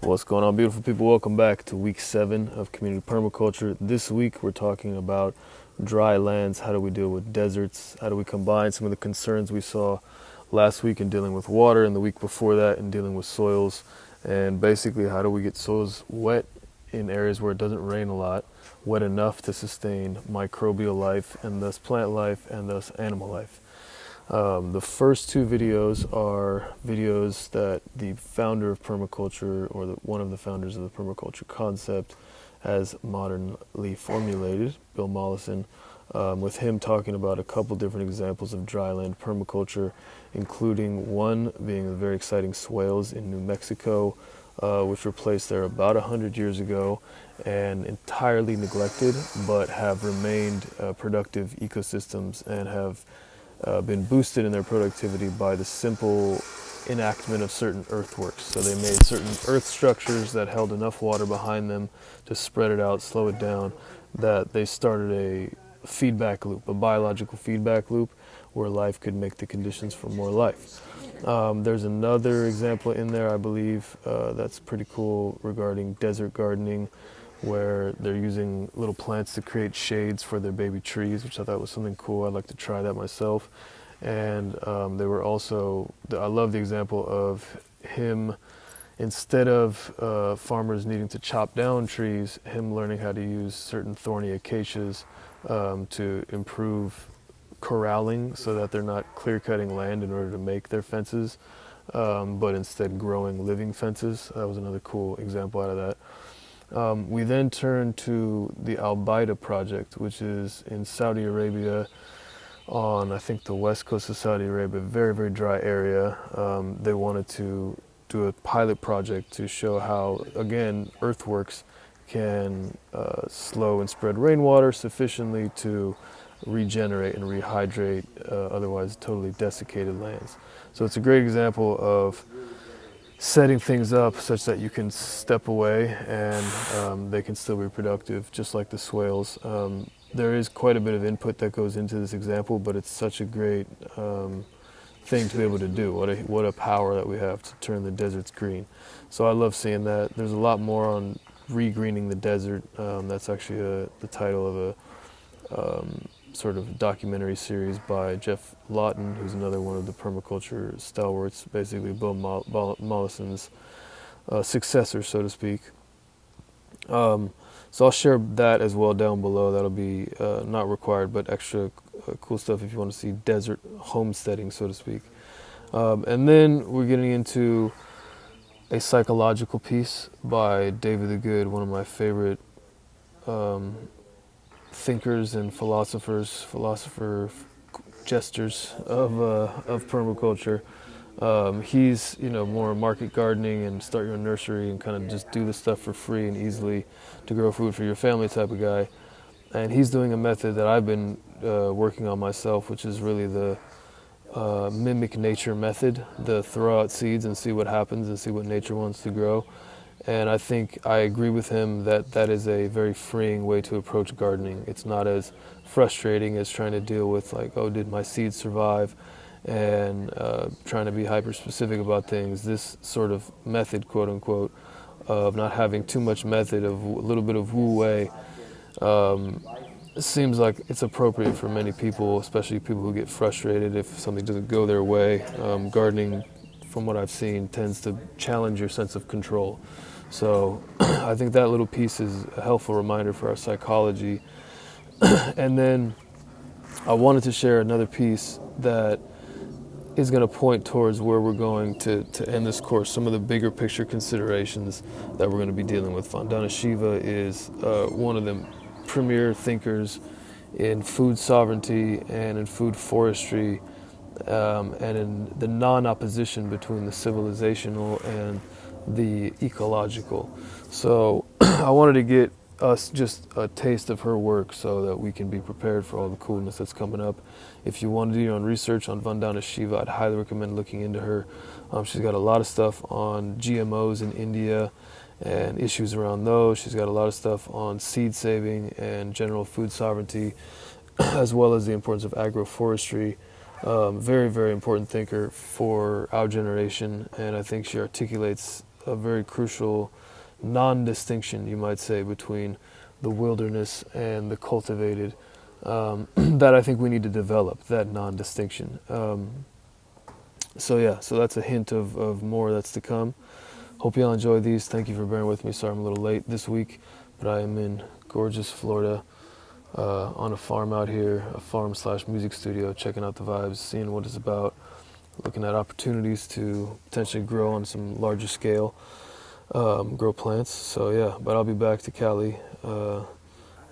What's going on, beautiful people? Welcome back to week 7 of community permaculture. This week we're talking about dry lands. How do we deal with deserts? How do we combine some of the concerns we saw last week in dealing with water and the week before that in dealing with soils? And basically, how do we get soils wet in areas where it doesn't rain a lot, wet enough to sustain microbial life and thus plant life and thus animal life? The first two videos are videos that the founder of permaculture, or one of the founders of the permaculture concept, has modernly formulated, Bill Mollison, with him talking about a couple different examples of dryland permaculture, including one being the very exciting swales in New Mexico, which were placed there about 100 years ago and entirely neglected, but have remained productive ecosystems and have been boosted in their productivity by the simple enactment of certain earthworks. So they made certain earth structures that held enough water behind them to spread it out, slow it down, that they started a feedback loop, a biological feedback loop, where life could make the conditions for more life. There's another example in there, I believe, that's pretty cool regarding desert gardening, where they're using little plants to create shades for their baby trees, which I thought was something cool. I'd like to try that myself. And they were also, I love the example of him, instead of farmers needing to chop down trees, him learning how to use certain thorny acacias to improve corralling so that they're not clear-cutting land in order to make their fences, but instead growing living fences. That was another cool example out of that. We then turned to the Baydha project, which is in Saudi Arabia, on I think the west coast of Saudi Arabia, very, very dry area. They wanted to do a pilot project to show how, again, earthworks can slow and spread rainwater sufficiently to regenerate and rehydrate otherwise totally desiccated lands. So it's a great example of setting things up such that you can step away and they can still be productive, just like the swales. There is quite a bit of input that goes into this example, but it's such a great thing to be able to do. What a power that we have to turn the deserts green. So I love seeing that. There's a lot more on regreening the desert. That's actually the title of a sort of documentary series by Jeff Lawton, who's another one of the permaculture stalwarts, basically Bill Mollison's successor, so to speak. So I'll share that as well down below. That'll be not required, but extra cool stuff if you want to see desert homesteading, so to speak. And then we're getting into a psychological piece by David the Good, one of my favorite thinkers and philosopher jesters of permaculture. He's more market gardening and start your own nursery and kind of just do the stuff for free and easily to grow food for your family type of guy. And he's doing a method that I've been working on myself, which is really the mimic nature method, the throw out seeds and see what happens and see what nature wants to grow. And I think I agree with him that that is a very freeing way to approach gardening. It's not as frustrating as trying to deal with like, oh, did my seeds survive? And trying to be hyper-specific about things. This sort of method, quote unquote, of not having too much method, of a little bit of wu-wei, seems like it's appropriate for many people, especially people who get frustrated if something doesn't go their way. Gardening, from what I've seen, tends to challenge your sense of control. So I think that little piece is a helpful reminder for our psychology. And then I wanted to share another piece that is going to point towards where we're going to end this course, some of the bigger picture considerations that we're going to be dealing with. Vandana Shiva is one of the premier thinkers in food sovereignty and in food forestry, and in the non-opposition between the civilizational and the ecological. So I wanted to get us just a taste of her work so that we can be prepared for all the coolness that's coming up. If you want to do your own research on Vandana Shiva, I'd highly recommend looking into her. She's got a lot of stuff on GMOs in India and issues around those. She's got a lot of stuff on seed saving and general food sovereignty, as well as the importance of agroforestry. Very, very important thinker for our generation, and I think she articulates a very crucial non-distinction, you might say, between the wilderness and the cultivated, that I think we need to develop, that non-distinction. So that's a hint of more that's to come. Hope y'all enjoy these. Thank you for bearing with me. Sorry I'm a little late this week, but I am in gorgeous Florida, on a farm out here, a farm/music studio, checking out the vibes, seeing what it's about, looking at opportunities to potentially grow on some larger scale, grow plants. So yeah, but I'll be back to Cali,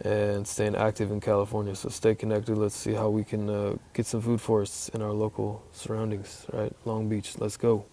and staying active in California. So stay connected. Let's see how we can get some food forests in our local surroundings, right? Long Beach, let's go.